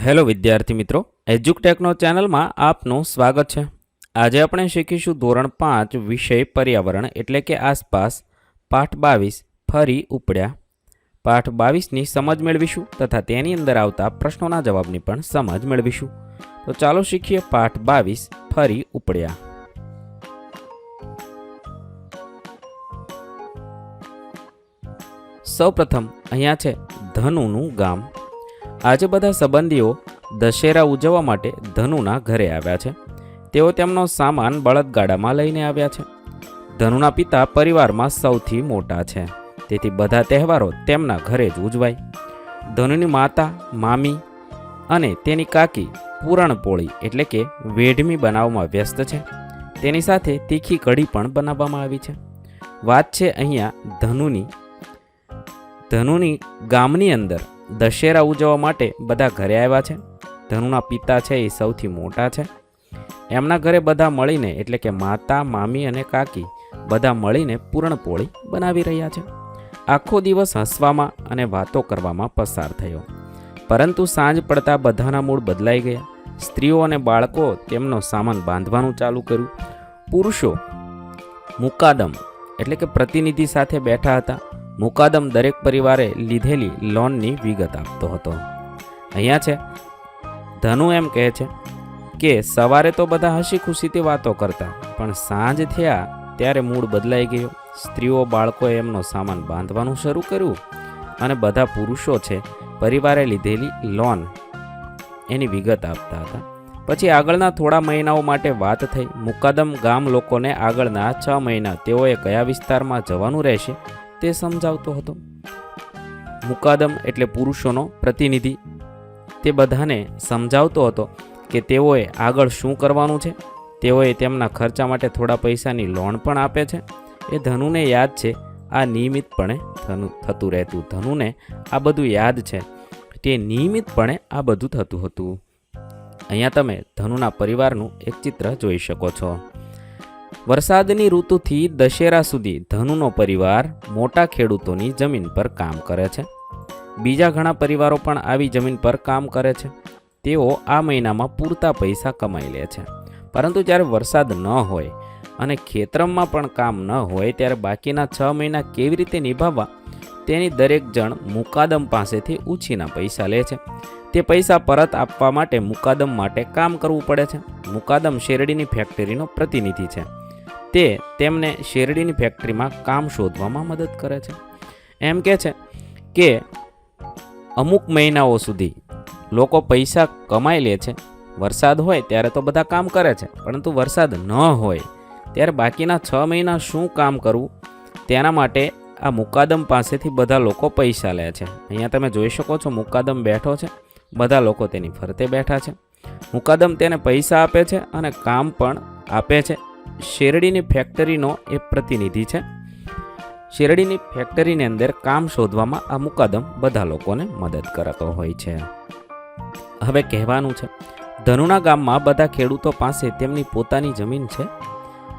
Hello વિદ્યાર્થી મિત્રો, એજ્યુકટેકનો ચેનલમાં આપનું સ્વાગત છે। આજે આપણે શીખીશું ધોરણ 5 વિષય પર્યાવરણ એટલે કે આસપાસ પાઠ 22 ફરી ઉપડ્યા। પાઠ 22ની સમજ મેળવીશું તથા તેની અંદર આવતા પ્રશ્નોના જવાબની પણ સમજ મેળવીશું। તો ચાલો શીખીએ પાઠ 22 ફરી ઉપડ્યા। સૌપ્રથમ અહીંયા છે ધનુનું ગામ। આજે બધા સંબંધીઓ દશેરા ઉજવવા માટે ધનુના ઘરે આવ્યા છે। તેઓ તેમનો સામાન બળદગાડામાં લઈને આવ્યા છે। ધનુના પિતા પરિવારમાં સૌથી મોટા છે, તેથી બધા તહેવારો તેમના ઘરે જ ઉજવાય। ધનુની માતા, મામી અને તેની કાકી પૂરણપોળી એટલે કે વેઢમી બનાવવામાં વ્યસ્ત છે। તેની સાથે તીખી કઢી પણ બનાવવામાં આવી છે। વાત છે અહીંયા ધનુની ગામની અંદર દશેરા ઉજવવા માટે બધા ઘરે આવ્યા છે। ધનુના પિતા છે એ સૌથી મોટા છે। એમના ઘરે બધા મળીને એટલે કે માતા, મામી અને કાકી બધા મળીને પૂરણપોળી બનાવી રહ્યા છે। આખો દિવસ હસવામાં અને વાતો કરવામાં પસાર થયો, પરંતુ સાંજ પડતા બધાના મૂડ બદલાઈ ગયા। સ્ત્રીઓ અને બાળકો તેમનો સામાન બાંધવાનું ચાલુ કર્યું। પુરુષો મુકાદમ એટલે કે પ્રતિનિધિ સાથે બેઠા હતા। મુકાદમ દરેક પરિવારે લીધેલી લોનની વિગત આપતો હતો। અહીંયા છે ધનુ એમ કહે છે કે સવારે તો બધા હસી ખુશીથી વાતો કરતા, પણ સાંજ થયા ત્યારે મૂડ બદલાઈ ગયો। સ્ત્રીઓ બાળકોએ એમનો સામાન બાંધવાનું શરૂ કર્યું અને બધા પુરુષો છે પરિવારે લીધેલી લોન એની વિગત આપતા હતા। પછી આગળના થોડા મહિનાઓ માટે વાત થઈ। મુકાદમ ગામ લોકોને આગળના 6 મહિના તેઓએ કયા વિસ્તારમાં જવાનું રહેશે તે સમજાવતો હતો। મુકાદમ એટલે પુરુષોનો પ્રતિનિધિ, તે બધાને સમજાવતો હતો કે તેઓએ આગળ શું કરવાનું છે। તેઓએ તેમના ખર્ચા માટે થોડા પૈસાની લોન પણ આપે છે। એ ધનુને યાદ છે, આ નિયમિતપણે થતું રહેતું। ધનુને આ બધું યાદ છે, તે નિયમિતપણે આ બધું થતું હતું। અહીંયા તમે ધનુના પરિવારનું એક ચિત્ર જોઈ શકો છો। વરસાદની ઋતુથી દશેરા સુધી ધનુનો પરિવાર મોટા ખેડૂતોની જમીન પર કામ કરે છે। બીજા ઘણા પરિવારો પણ આવી જમીન પર કામ કરે છે। તેઓ આ મહિનામાં પૂરતા પૈસા કમાઈ લે છે, પરંતુ જ્યારે વરસાદ ન હોય અને ખેતરમાં પણ કામ ન હોય ત્યારે બાકીના 6 મહિના કેવી રીતે નિભાવવા તેની દરેક જણ મુકાદમ પાસેથી ઉછીના પૈસા લે છે। તે પૈસા પરત આપવા માટે મુકાદમ માટે કામ કરવું પડે છે। મુકાદમ શેરડીની ફેક્ટરીનો પ્રતિનિધિ છે। તે તેમને શેરડીની ફેક્ટરીમાં કામ શોધવામાં મદદ કરે છે। એમ કહે છે કે અમુક મહિનાઓ સુધી લોકો પૈસા કમાઈ લે છે। વરસાદ હોય ત્યારે તો બધા કામ કરે છે, પરંતુ વરસાદ ન હોય ત્યારે બાકીના 6 મહિના શું કામ કરવું તેના માટે આ મુકાદમ પાસેથી બધા લોકો પૈસા લે છે। અહીંયા તમે જોઈ શકો છો મુકાદમ બેઠો છે, બધા લોકો તેની ફરતે બેઠા છે। મુકાદમ તેને પૈસા આપે છે અને કામ પણ આપે છે। શેરડીની ફેક્ટરીનો એ પ્રતિનિધિ છે। શેરડીની ફેક્ટરીની અંદર કામ શોધવામાં આ મુકાદમ બધા લોકોને મદદ કરતો હોય છે। હવે કહેવાનું છે, ધનુના ગામમાં બધા ખેડૂતો પાસે તેમની પોતાની જમીન છે?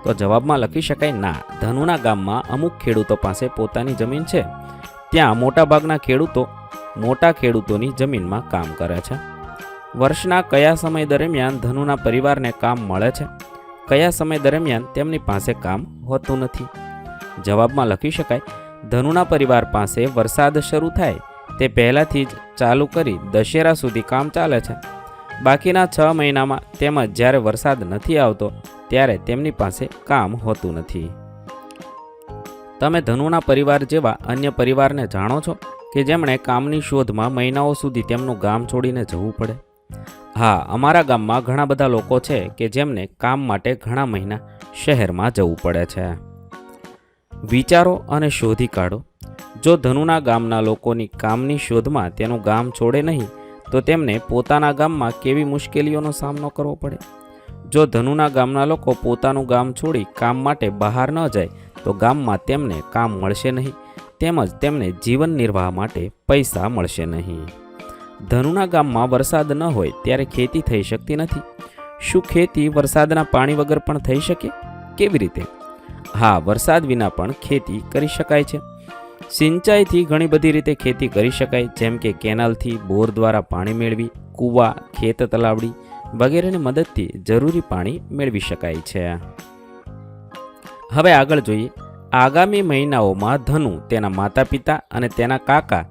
તો જવાબમાં લખી શકાય ના। ધનુના ગામમાં અમુક ખેડૂતો પાસે પોતાની જમીન છે। ત્યાં મોટાભાગના ખેડૂતો મોટા ખેડૂતોની જમીનમાં કામ કરે છે। વર્ષના કયા સમય દરમિયાન ધનુના પરિવારને કામ મળે છે? કયા સમય દરમિયાન તેમની પાસે કામ હોતું નથી? જવાબમાં લખી શકાય, ધનુના પરિવાર પાસે વરસાદ શરૂ થાય તે પહેલાંથી જ ચાલુ કરી દશેરા સુધી કામ ચાલે છે। બાકીના 6 મહિનામાં તેમજ જ્યારે વરસાદ નથી આવતો ત્યારે તેમની પાસે કામ હોતું નથી। તમે ધનુના પરિવાર જેવા અન્ય પરિવારને જાણો છો કે જેમણે કામની શોધમાં મહિનાઓ સુધી તેમનું ગામ છોડીને જવું પડે? હા, અમારા ગામમાં ઘણા બધા લોકો છે કે જેમને કામ માટે ઘણા મહિના શહેરમાં જવું પડે છે। વિચારો અને શોધી કાઢો। જો ધનુના ગામના લોકોની કામની શોધમાં તેનું ગામ છોડે નહીં તો તેમને પોતાના ગામમાં કેવી મુશ્કેલીઓનો સામનો કરવો પડે? જો ધનુના ગામના લોકો પોતાનું ગામ છોડી કામ માટે બહાર ન જાય તો ગામમાં તેમને કામ મળશે નહીં, તેમજ તેમને જીવન નિર્વાહ માટે પૈસા મળશે નહીં। ધનુના ગામમાં વરસાદ ન હોય ત્યારે ખેતી થઈ શકતી નથી। શું ખેતી વરસાદના પાણી વગર પણ થઈ શકે? કેવી રીતે? હા, વરસાદ વિના પણ ખેતી કરી શકાય છે। સિંચાઈથી ઘણી બધી રીતે ખેતી કરી શકાય, જેમ કે કેનાલથી, બોર દ્વારા પાણી મેળવી કૂવા, ખેત તલાવડી વગેરેની મદદથી જરૂરી પાણી મેળવી શકાય છે. હવે આગળ જોઈએ. આગામી મહિનાઓમાં ધનુ તેના માતા પિતા અને તેના કાકા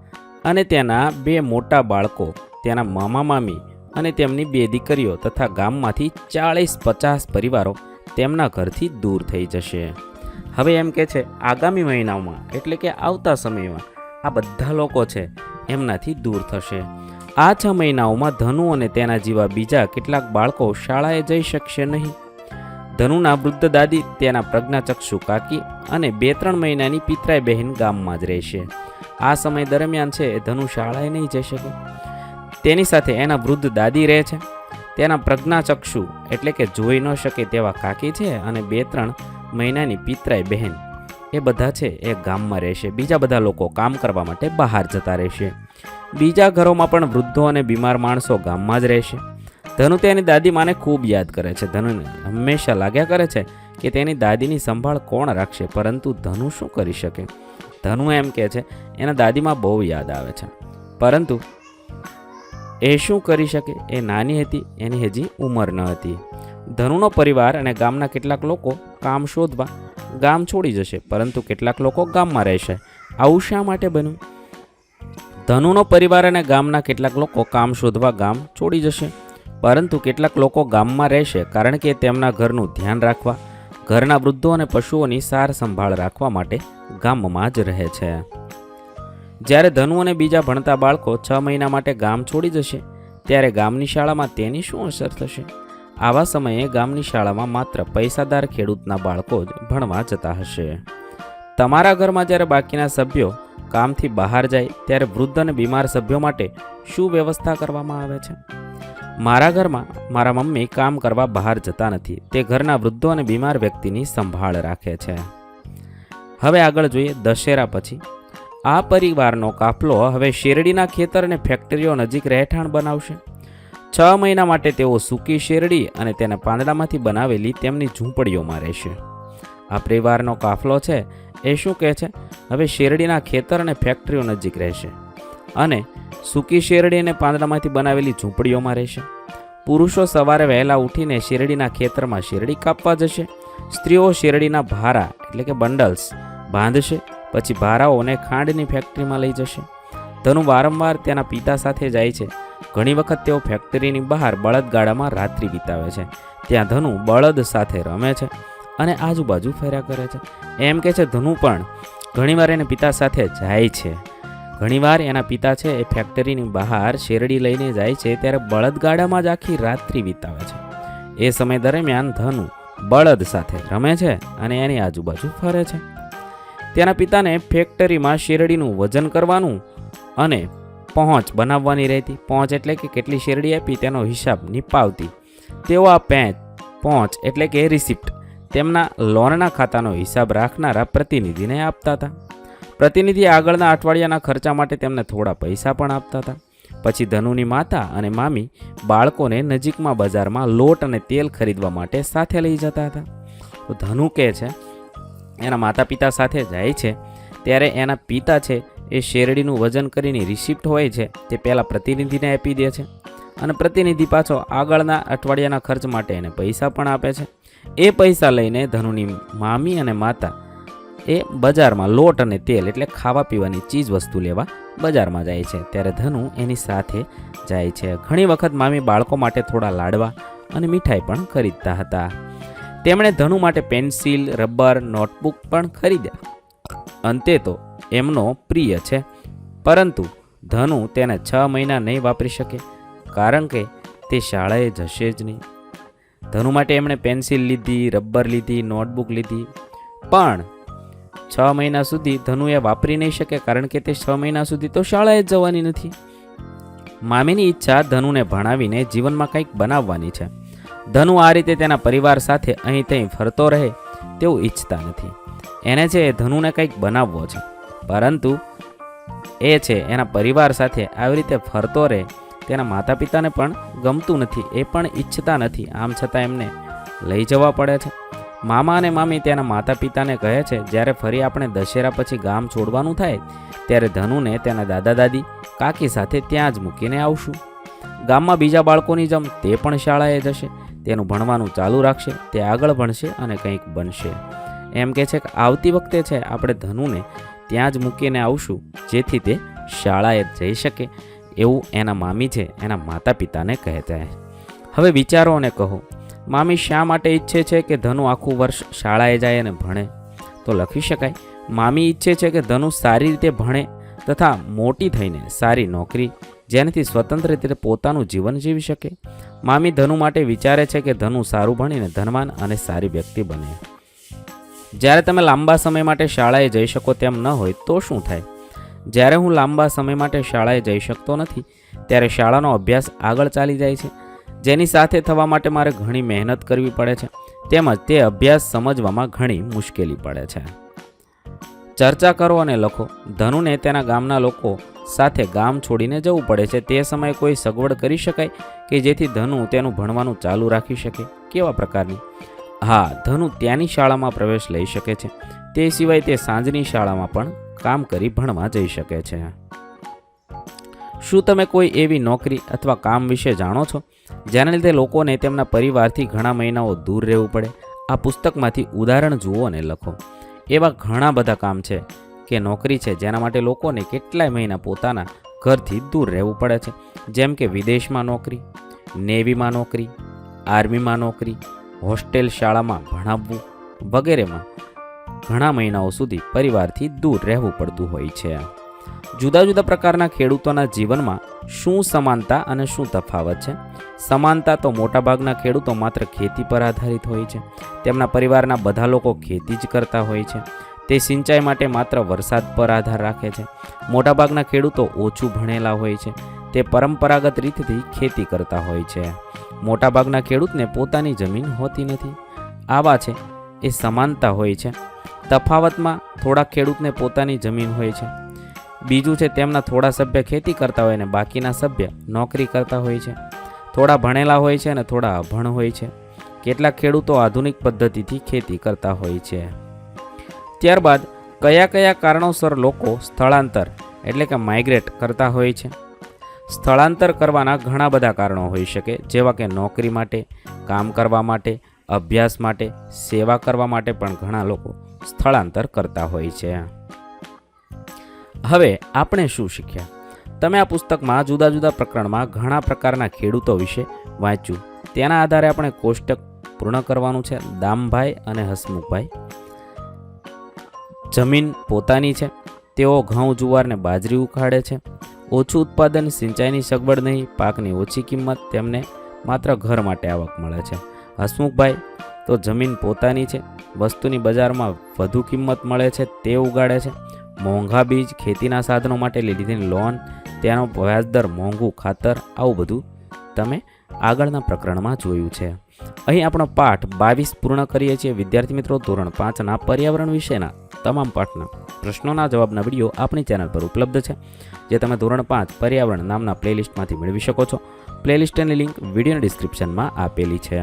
અને તેના 2 મોટા બાળકો, તેના મામા મામી અને તેમની 2 દીકરીઓ તથા ગામમાંથી 40-50 પરિવારો તેમના ઘરથી દૂર થઈ જશે. હવે એમ કે છે આગામી મહિનાઓમાં એટલે કે આવતા સમયમાં આ બધા લોકો છે એમનાથી દૂર થશે. આ 6 મહિનાઓમાં ધનુ અને તેના જેવા બીજા કેટલાક બાળકો શાળાએ જઈ શકશે નહીં. ધનુના વૃદ્ધ દાદી, તેના પ્રજ્ઞાચક્ષુ કાકી અને 2-3 મહિનાની પિતરાઈ બહેન ગામમાં જ રહેશે. આ સમય દરમિયાન છે ધનુ શાળાએ નહીં જઈ શકે. તેની સાથે એના વૃદ્ધ દાદી રહે છે, તેના પ્રજ્ઞાચક્ષુ એટલે કે જોઈ ન શકે તેવા કાકી છે અને 2-3 મહિનાની પિતરાઈ બહેન, એ બધા છે એ ગામમાં રહેશે. બીજા બધા લોકો કામ કરવા માટે બહાર જતા રહેશે. બીજા ઘરોમાં પણ વૃદ્ધો અને બીમાર માણસો ગામમાં જ રહેશે. ધનુ તેની દાદી માને ખૂબ યાદ કરે છે. ધનુને હંમેશા લાગ્યા કરે છે કે તેની દાદીની સંભાળ કોણ રાખશે, પરંતુ ધનુ શું કરી શકે? ધનુ એમ કહે છે એના દાદીમાં બહુ યાદ આવે છે, પરંતુ એ શું કરી શકે? એ નાની હતી, એની હજી ઉંમર ન હતી. ધનુનો પરિવાર અને ગામના કેટલાક લોકો કામ શોધવા ગામ છોડી જશે, પરંતુ કેટલાક લોકો ગામમાં રહેશે. આવું શા માટે બન્યું? ધનુનો પરિવાર અને ગામના કેટલાક લોકો કામ શોધવા ગામ છોડી જશે, પરંતુ કેટલાક લોકો ગામમાં રહેશે કારણ કે તેમના ઘરનું ધ્યાન રાખવા, ઘરના વૃદ્ધો અને પશુઓની સાર સંભાળ રાખવા માટે ગામમાં જ રહે છે. જ્યારે ધનુ અને બીજા ભણતા બાળકો 6 મહિના માટે ગામ છોડી જશે, ત્યારે ગામની શાળામાં તેની શું અસર થશે? આવા સમયે ગામની શાળામાં માત્ર પૈસાદાર ખેડૂતના બાળકો જ ભણવા જતા હશે. તમારા ઘરમાં જ્યારે બાકીના સભ્યો કામથી બહાર જાય, ત્યારે વૃદ્ધ અને બીમાર સભ્યો માટે શું વ્યવસ્થા કરવામાં આવે છે? મારા ઘરમાં મારા મમ્મી કામ કરવા બહાર જતા નથી. તે ઘરના વૃદ્ધો અને બીમાર વ્યક્તિની સંભાળ રાખે છે. હવે આગળ જોઈએ. દશેરા પછી આ પરિવારનો કાફલો હવે શેરડીના ખેતર અને ફેક્ટરીઓ નજીક રહેઠાણ બનાવશે. 6 મહિના માટે તેઓ સૂકી શેરડી અને તેના પાંદડામાંથી બનાવેલી તેમની ઝૂંપડીઓમાં રહેશે. આ પરિવારનો કાફલો છે એ શું કહે છે? હવે શેરડીના ખેતર અને ફેક્ટરીઓ નજીક રહેશે અને સૂકી શેરડી અને પાંદડામાંથી બનાવેલી ઝૂંપડીઓમાં રહેશે. પુરુષો સવારે વહેલા ઉઠીને શેરડીના ખેતરમાં શેરડી કાપવા જશે. સ્ત્રીઓ શેરડીના ભારા એટલે કે બંડલ્સ બાંધશે, પછી ભારાઓને ખાંડની ફેક્ટરીમાં લઈ જશે. ધનુ વારંવાર તેના પિતા સાથે જાય છે. ઘણી વખત તેઓ ફેક્ટરીની બહાર બળદગાડામાં રાત્રિ વિતાવે છે. ત્યાં ધનુ બળદ સાથે રમે છે અને આજુબાજુ ફર્યા કરે છે. એમ કે છે ધનુ પણ ઘણીવાર એને પિતા સાથે જાય છે. ઘણીવાર એના પિતા છે એ ફેક્ટરીની બહાર શેરડી લઈને જાય છે, ત્યારે બળદગાડામાં જ આખી રાત્રિ વિતાવે છે. એ સમય દરમિયાન ધનુ બળદ સાથે રમે છે અને એની આજુબાજુ ફરે છે. તેના પિતાને ફેક્ટરીમાં શેરડીનું વજન કરવાનું અને પહોંચ બનાવવાની રહેતી. પહોંચ એટલે કે કેટલી શેરડી આપી તેનો હિસાબ નિપાવતી. તેઓ આ પહોંચ એટલે કે રિસિપ્ટ તેમના લોનના ખાતાનો હિસાબ રાખનારા પ્રતિનિધિને આપતા હતા. પ્રતિનિધિ આગળના અઠવાડિયાના ખર્ચા માટે તેમને થોડા પૈસા પણ આપતા હતા. પછી ધનુની માતા અને મામી બાળકોને નજીકમાં બજારમાં લોટ અને તેલ ખરીદવા માટે સાથે લઈ જતા હતા. તો ધનુ કહે છે એના માતા પિતા સાથે જાય છે, ત્યારે એના પિતા છે એ શેરડીનું વજન કરીને રિસિપ્ટ હોય છે તે પહેલાં પ્રતિનિધિને આપી દે છે અને પ્રતિનિધિ પાછો આગળના અઠવાડિયાના ખર્ચ માટે એને પૈસા પણ આપે છે. એ પૈસા લઈને ધનુની મામી અને માતા એ બજારમાં લોટ અને તેલ એટલે ખાવા પીવાની ચીજ વસ્તુ લેવા બજારમાં જાય છે. ત્યારે ધનુ એની સાથે જાય છે. ઘણી વખત મામી બાળકો માટે થોડા લાડવા અને મીઠાઈ પણ ખરીદતા હતા. તેમણે ધનુ માટે પેન્સિલ, રબર, નોટબુક પણ ખરીદ્યા. અંતે તો એમનો પ્રિય છે, પરંતુ ધનુ તેને 6 મહિના નહીં વાપરી શકે કારણ કે તે શાળાએ જશે જ નહીં. ધનુ માટે એમણે પેન્સિલ લીધી, રબર લીધી, નોટબુક લીધી, પણ 6 મહિના સુધી ધનુ એ વાપરી નહીં શકે કારણ કે તે 6 મહિના સુધી તો શાળાએ જ જવાની નથી. મામીની ઈચ્છા ધનુને ભણાવીને જીવનમાં કંઈક બનાવવાની છે. ધનુ આ રીતે તેના પરિવાર સાથે અહીં ત્યાં ફરતો રહે તેવું ઈચ્છતા નથી. એને છે ધનુને કંઈક બનાવવો છે, પરંતુ એ છે એના પરિવાર સાથે આવી રીતે ફરતો રહે તેના માતા પિતાને પણ ગમતું નથી, એ પણ ઈચ્છતા નથી. આમ છતાં એમને લઈ જવા પડે છે. મામા અને મામી તેના માતા પિતાને કહે છે જ્યારે ફરી આપણે દશેરા પછી ગામ છોડવાનું થાય ત્યારે ધનુને તેના દાદા દાદી કાકી સાથે ત્યાં જ મૂકીને આવશું. ગામમાં બીજા બાળકોની જેમ તે પણ શાળાએ જશે, તેનું ભણવાનું ચાલુ રાખશે, તે આગળ ભણશે અને કંઈક બનશે. એમ કહે છે કે આવતી વખતે છે આપણે ધનુને ત્યાં જ મૂકીને આવશું, જેથી તે શાળાએ જઈ શકે, એવું એના મામી છે એના માતા પિતાને કહે છે. હવે વિચારો અને કહો, મામી શા માટે ઈચ્છે છે કે ધનુ આખું વર્ષ શાળાએ જાય અને ભણે? તો લખી શકાય, મામી ઈચ્છે છે કે ધનુ સારી રીતે ભણે તથા મોટી થઈને સારી નોકરી, જેનાથી સ્વતંત્ર રીતે પોતાનું જીવન જીવી શકે. મામી ધનુ માટે વિચારે છે કે ધનુ સારું ભણીને ધનવાન અને સારી વ્યક્તિ બને. જ્યારે તમે લાંબા સમય માટે શાળાએ જઈ શકો તેમ ન હોય તો શું થાય? જ્યારે હું લાંબા સમય માટે શાળાએ જઈ શકતો નથી, ત્યારે શાળાનો અભ્યાસ આગળ ચાલી જાય છે, જેની સાથે થવા માટે મારે ઘણી મહેનત કરવી પડે છે, તેમજ તે અભ્યાસ સમજવામાં ઘણી મુશ્કેલી પડે છે. ચર્ચા કરો અને લખો. ધનુને તેના ગામના લોકો સાથે ગામ છોડીને જવું પડે છે. તે સમયે કોઈ સગવડ કરી શકાય કે જેથી ધનુ તેનું ભણવાનું ચાલુ રાખી શકે? કેવા પ્રકારની? હા, ધનુ ત્યાંની શાળામાં પ્રવેશ લઈ શકે છે. તે સિવાય તે સાંજની શાળામાં પણ કામ કરી ભણવા જઈ શકે છે. શું તમે કોઈ એવી નોકરી અથવા કામ વિશે જાણો છો જેના લીધે લોકોને તેમના પરિવારથી ઘણા મહિનાઓ દૂર રહેવું પડે? આ પુસ્તકમાંથી ઉદાહરણ જુઓ અને લખો. એવા ઘણા બધા કામ છે કે નોકરી છે જેના માટે લોકોને કેટલાય મહિના પોતાના ઘરથી દૂર રહેવું પડે છે, જેમ કે વિદેશમાં નોકરી, નેવીમાં નોકરી, આર્મીમાં નોકરી, હોસ્ટેલ શાળામાં ભણાવવું વગેરેમાં ઘણા મહિનાઓ સુધી પરિવારથી દૂર રહેવું પડતું હોય છે. જુદા જુદા પ્રકારના ખેડૂતોના જીવનમાં શું સમાનતા અને શું તફાવત છે? સમાનતા તો મોટાભાગના ખેડૂતો માત્ર ખેતી પર આધારિત હોય છે. તેમના પરિવારના બધા લોકો ખેતી જ કરતા હોય છે. તે સિંચાઈ માટે માત્ર વરસાદ પર આધાર રાખે છે. મોટાભાગના ખેડૂતો ઓછું ભણેલા હોય છે. તે પરંપરાગત રીતથી ખેતી કરતા હોય છે. મોટાભાગના ખેડૂતને પોતાની જમીન હોતી નથી. આવા છે એ સમાનતા હોય છે. તફાવતમાં થોડા ખેડૂતને પોતાની જમીન હોય છે. બીજું છે તેમના થોડા સભ્ય ખેતી કરતા હોય અને બાકીના સભ્ય નોકરી કરતા હોય છે. થોડા ભણેલા હોય છે અને થોડા અભણ હોય છે. કેટલાક ખેડૂતો આધુનિક પદ્ધતિથી ખેતી કરતા હોય છે. ત્યારબાદ કયા કયા કારણોસર લોકો સ્થળાંતર એટલે કે માઇગ્રેટ કરતા હોય છે? સ્થળાંતર કરવાના ઘણા બધા કારણો હોઈ શકે, જેવા કે નોકરી માટે, કામ કરવા માટે, અભ્યાસ માટે, સેવા કરવા માટે પણ ઘણા લોકો સ્થળાંતર કરતા હોય છે. હવે આપણે શું શીખ્યા? તમે આ પુસ્તકમાં જુદા જુદા પ્રકરણમાં ઘણા પ્રકારના ખેડૂતો વિશે વાંચ્યું. તેના આધારે આપણે કોષ્ટક પૂર્ણ કરવાનું છે. દામભાઈ અને હસમુખભાઈ, જમીન પોતાની છે, તેઓ ઘઉં, જુવાર ને બાજરી ઉખાડે છે. ઓછું ઉત્પાદન, સિંચાઈની સગવડ નહીં, પાકની ઓછી કિંમત, તેમને માત્ર ઘર માટે આવક મળે છે. હસમુખભાઈ તો જમીન પોતાની છે, વસ્તુની બજારમાં વધુ કિંમત મળે છે, તે ઉગાડે છે. મોંઘા બીજ, ખેતીના સાધનો માટે લીધેલી લોન, તેનો વ્યાજદર, મોંઘું ખાતર, આવું બધું તમે આગળના પ્રકરણમાં જોયું છે. અહીં આપણો પાઠ 22 પૂર્ણ કરીએ છીએ. વિદ્યાર્થી મિત્રો, ધોરણ 5ના પર્યાવરણ વિષયના તમામ પાઠના પ્રશ્નોના જવાબના વિડીયો આપણી ચેનલ પર ઉપલબ્ધ છે, જે તમે ધોરણ 5 પર્યાવરણ નામના પ્લેલિસ્ટમાંથી મેળવી શકો છો. પ્લેલિસ્ટની લિંક વિડીયોના ડિસ્ક્રિપ્શનમાં આપેલી છે.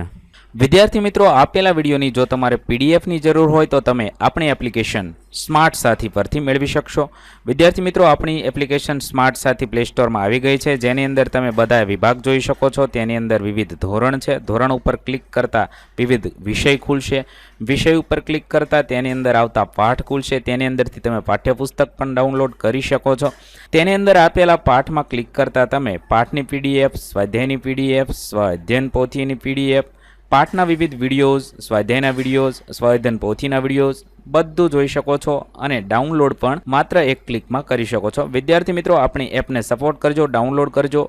વિદ્યાર્થી મિત્રો, આપેલા વિડીયોની જો તમારે પીડીએફની જરૂર હોય તો તમે આપણી એપ્લિકેશન સ્માર્ટ સાથી પરથી મેળવી શકશો. વિદ્યાર્થી મિત્રો, આપણી એપ્લિકેશન સ્માર્ટ સાથી પ્લે સ્ટોરમાં આવી ગઈ છે, જેની અંદર તમે બધા વિભાગ જોઈ શકો છો. તેની અંદર વિવિધ ધોરણ છે. ધોરણ ઉપર ક્લિક કરતાં વિવિધ વિષય ખુલશે. વિષય ઉપર ક્લિક કરતાં તેની અંદર આવતા પાઠ ખુલશે. તેની અંદરથી તમે પાઠ્યપુસ્તક પણ ડાઉનલોડ કરી શકો છો. તેની અંદર આપેલા પાઠમાં ક્લિક કરતાં તમે પાઠની પીડીએફ, સ્વાધ્યાયની પીડીએફ, સ્વાધ્યાયન પોથીની પીડીએફ, પાઠના વિવિધ વિડીયોઝ, સ્વાધ્યાયના વિડીયોઝ, સ્વાધ્યાયન પોથીના વિડીયોઝ બધું જોઈ શકો છો અને ડાઉનલોડ પણ માત્ર એક ક્લિકમાં કરી શકો છો. વિદ્યાર્થી મિત્રો, આપણી એપને સપોર્ટ કરજો, ડાઉનલોડ કરજો.